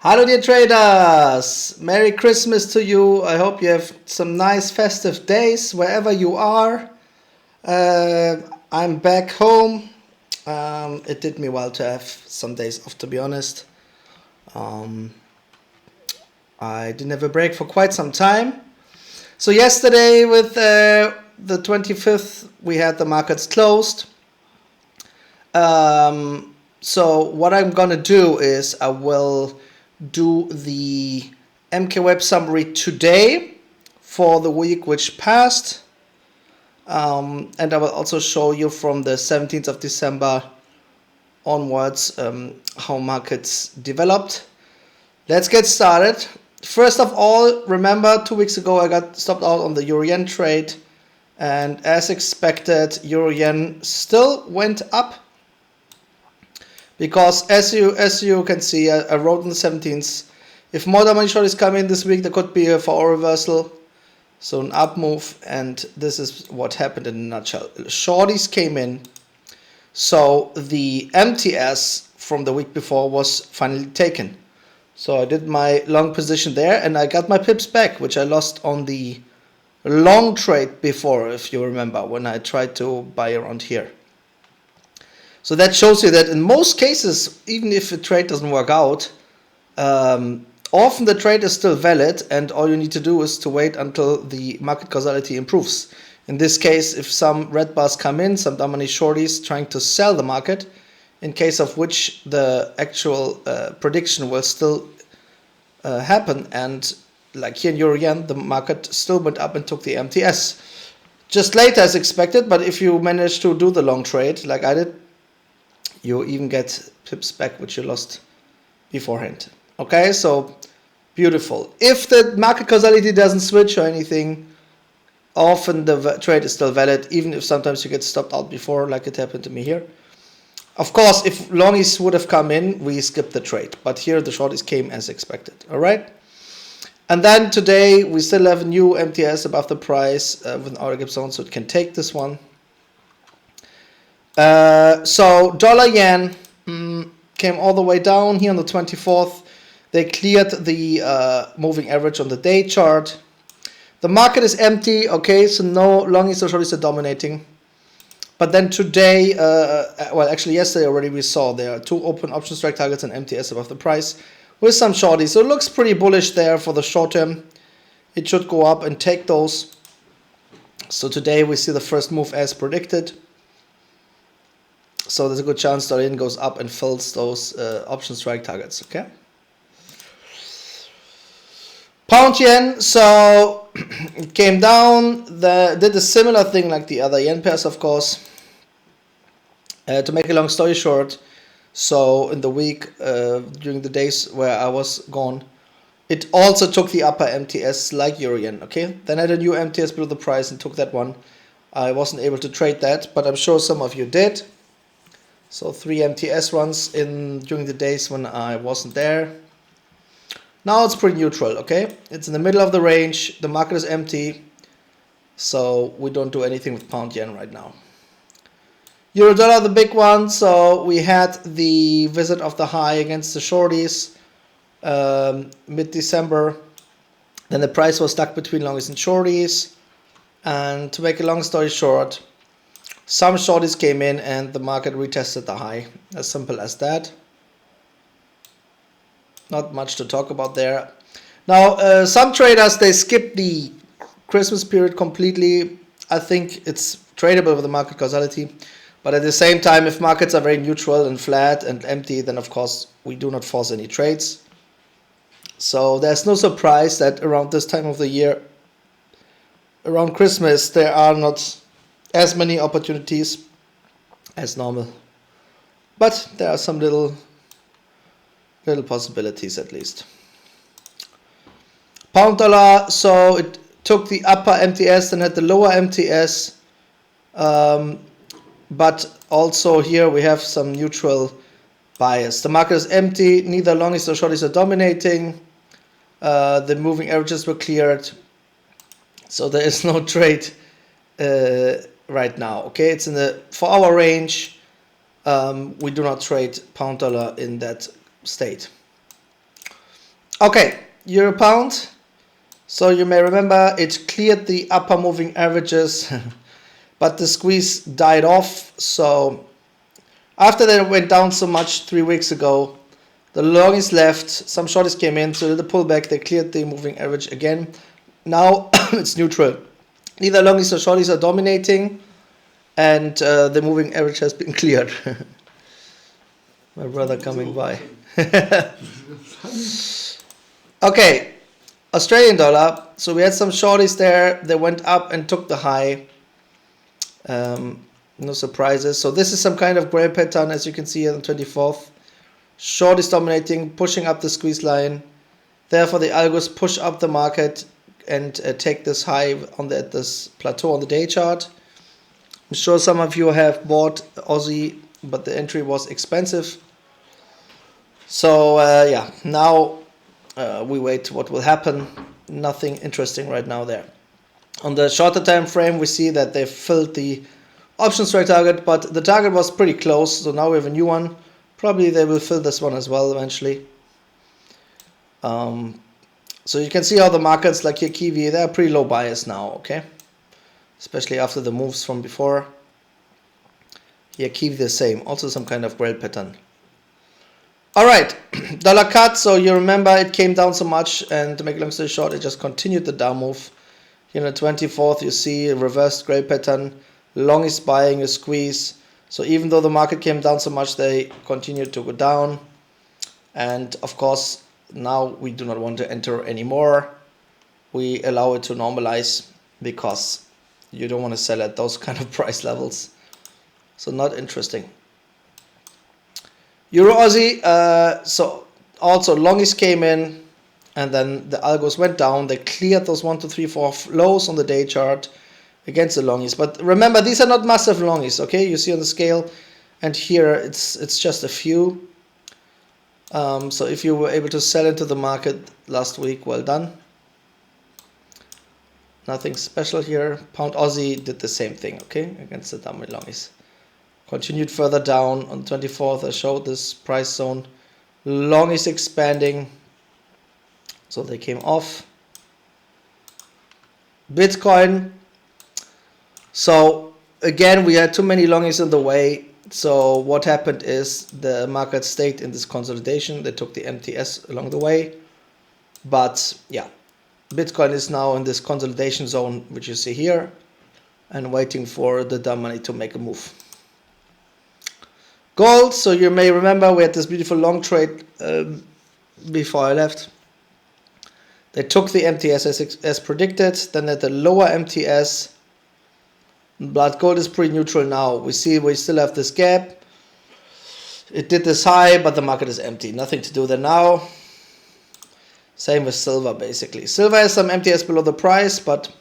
Hello dear traders, Merry Christmas to you. I hope you have some nice festive days wherever you are. I'm back home. It did me well to have some days off, to be honest. I didn't have a break for quite some time. So yesterday with the 25th we had the markets closed. So what I'm gonna do is I will do the MK Web summary today for the week which passed, and I will also show you from the 17th of December onwards how markets developed. Let's get started. First of all, remember 2 weeks ago I got stopped out on the Euro-Yen trade, and as expected Euro-Yen still went up. Because as you can see, I wrote on the 17th, if more money shorties come in this week, there could be a for reversal, so an up move, and this is what happened in a nutshell. Shorties came in, so the MTS from the week before was finally taken. So I did my long position there, and I got my pips back, which I lost on the long trade before, if you remember, when I tried to buy around here. So that shows you that in most cases, even if a trade doesn't work out, often the trade is still valid, and all you need to do is to wait until the market causality improves. In this case, if some red bars come in, some dumb money shorties trying to sell the market, in case of which the actual prediction will still happen, and like here in Euro-Yen, the market still went up and took the MTS. Just later as expected, but if you manage to do the long trade, like I did, you even get pips back which you lost beforehand. Okay, so beautiful. If the market causality doesn't switch or anything, often the trade is still valid, even if sometimes you get stopped out before, like it happened to me here. Of course, if longies would have come in, we skipped the trade, but here the shorties came as expected. All right, and then today we still have a new MTS above the price with an order gap zone, so it can take this one. So dollar yen came all the way down here on the 24th. They cleared the moving average on the day chart. The market is empty, okay, so no longies or shorties are dominating. But then today, well actually yesterday already we saw there are two open option strike targets and MTS above the price with some shorties. So it looks pretty bullish there for the short term. It should go up and take those. So today we see the first move as predicted. So there's a good chance dollar yen goes up and fills those option strike targets, okay? Pound yen, so it came down, did a similar thing like the other yen pairs, of course. To make a long story short, so in the week, during the days where I was gone, it also took the upper MTS like Euro-Yen, okay? Then I had a new MTS below the price and took that one. I wasn't able to trade that, but I'm sure some of you did. So 3 MTS runs during the days when I wasn't there. Now it's pretty neutral, okay? It's in the middle of the range. The market is empty. So we don't do anything with pound yen right now. Euro dollar, the big one. So we had the visit of the high against the shorties mid-December. Then the price was stuck between longies and shorties. And to make a long story short, some shorties came in and the market retested the high. As simple as that. Not much to talk about there. Now, some traders, they skip the Christmas period completely. I think it's tradable with the market causality. But at the same time, if markets are very neutral and flat and empty, then of course we do not force any trades. So there's no surprise that around this time of the year, around Christmas, there are not as many opportunities as normal, but there are some little possibilities at least. Pound dollar, so it took the upper MTS and had the lower MTS, but also here we have some neutral bias. The market is empty, neither longies nor shorties are dominating. The moving averages were cleared, so there is no trade right now, okay? It's in the 4-hour range. We do not trade pound dollar in that state. Okay, Euro Pound. So you may remember it cleared the upper moving averages, but the squeeze died off. So after they went down so much 3 weeks ago, the longies left, some shorties came in, so the pullback, they cleared the moving average again. Now it's neutral. Neither longies or shorties are dominating, and the moving average has been cleared. My brother coming by. Okay, Australian dollar. So we had some shorties there. They went up and took the high. No surprises. So this is some kind of gray pattern, as you can see on the 24th. Short is dominating, pushing up the squeeze line. Therefore, the algos push up the market and take this high at this plateau on the day chart. I'm sure some of you have bought Aussie, but the entry was expensive. So yeah, now we wait what will happen. Nothing interesting right now there. On the shorter time frame, we see that they filled the option strike target, but the target was pretty close. So now we have a new one. Probably they will fill this one as well eventually. So you can see how the markets like here Kiwi, they're pretty low bias now, okay? Especially after the moves from before. Here Kiwi the same, also some kind of gray pattern. Alright, dollar cut. So you remember it came down so much, and to make a long story short, it just continued the down move. Here on the 24th you see a reversed gray pattern. Long is buying a squeeze. So even though the market came down so much, they continued to go down. And of course, now we do not want to enter anymore. We allow it to normalize because you don't want to sell at those kind of price levels. So not interesting. Euro Aussie, so also longies came in and then the algos went down. They cleared those 1, 2, 3, 4 lows on the day chart against the longies. But remember, these are not massive longies, okay? You see on the scale, and here it's just a few. So if you were able to sell into the market last week, well done. Nothing special here. Pound Aussie did the same thing, okay, against the dummy longies. Continued further down on 24th. I showed this price zone. Long is expanding, so they came off. Bitcoin. So again, we had too many longies in the way. So what happened is the market stayed in this consolidation. They took the MTS along the way. But yeah, Bitcoin is now in this consolidation zone, which you see here, and waiting for the dumb money to make a move. Gold. So you may remember we had this beautiful long trade before I left. They took the MTS as predicted. Then at the lower MTS, but gold is pretty neutral now. We see we still have this gap. It did this high, but the market is empty. Nothing to do there now. Same with silver, basically. Silver has some MTS below the price, but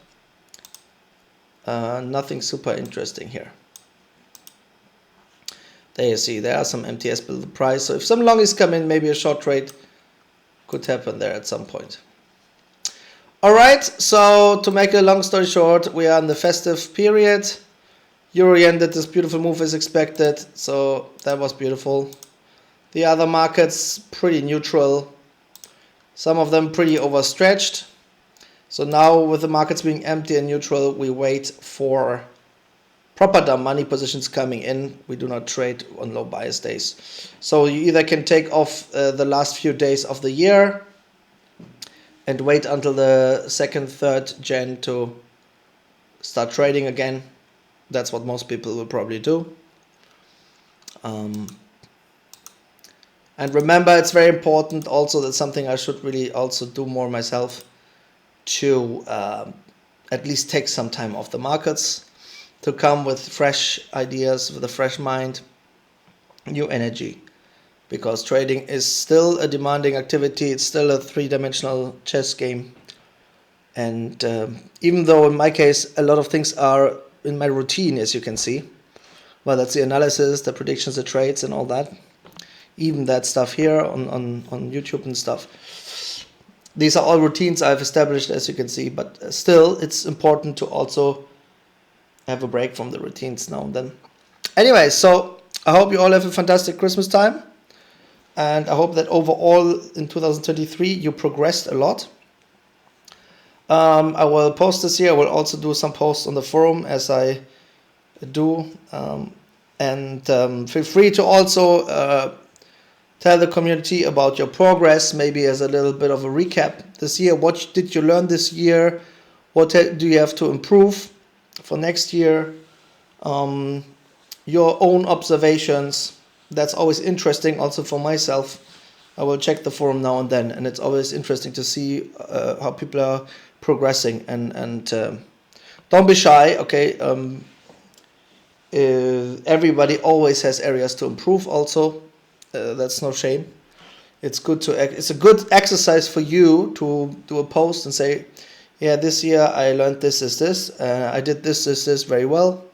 nothing super interesting here. There you see, there are some MTS below the price. So if some longies come in, maybe a short trade could happen there at some point. Alright, so to make a long story short, we are in the festive period. Euro yen did this beautiful move as expected, so that was beautiful. The other markets pretty neutral, some of them pretty overstretched. So now with the markets being empty and neutral, we wait for proper dumb money positions coming in. We do not trade on low bias days. So you either can take off the last few days of the year and wait until the 2nd, 3rd Jan to start trading again. That's what most people will probably do. And remember, it's very important also, that's something I should really also do more myself, to at least take some time off the markets, to come with fresh ideas, with a fresh mind, new energy. Because trading is still a demanding activity. It's still a 3-dimensional chess game. And even though in my case, a lot of things are in my routine, as you can see. Well, that's the analysis, the predictions, the trades and all that. Even that stuff here on YouTube and stuff. These are all routines I've established, as you can see. But still, it's important to also have a break from the routines now and then. Anyway, so I hope you all have a fantastic Christmas time. and I hope that overall in 2023 you progressed a lot. I will post this here. I will also do some posts on the forum as I do, and feel free to also tell the community about your progress, maybe as a little bit of a recap this year. What did you learn this year? What do you have to improve for next year? Your own observations. That's always interesting also for myself. I will check the forum now and then, and it's always interesting to see how people are progressing, and don't be shy, okay? Everybody always has areas to improve also. That's no shame. It's a good exercise for you to do a post and say, yeah, this year I learned this, I did this very well.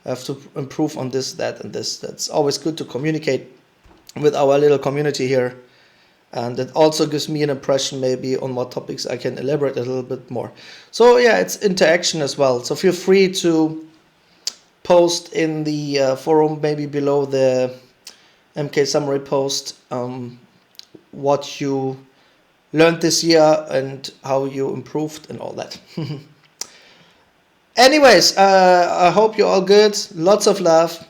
I have to improve on this, that, and this. That's always good to communicate with our little community here. And it also gives me an impression maybe on what topics I can elaborate a little bit more. So yeah, it's interaction as well. So feel free to post in the forum, maybe below the MK summary post, what you learned this year and how you improved and all that. Anyways, I hope you're all good. Lots of love,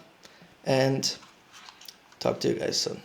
and talk to you guys soon.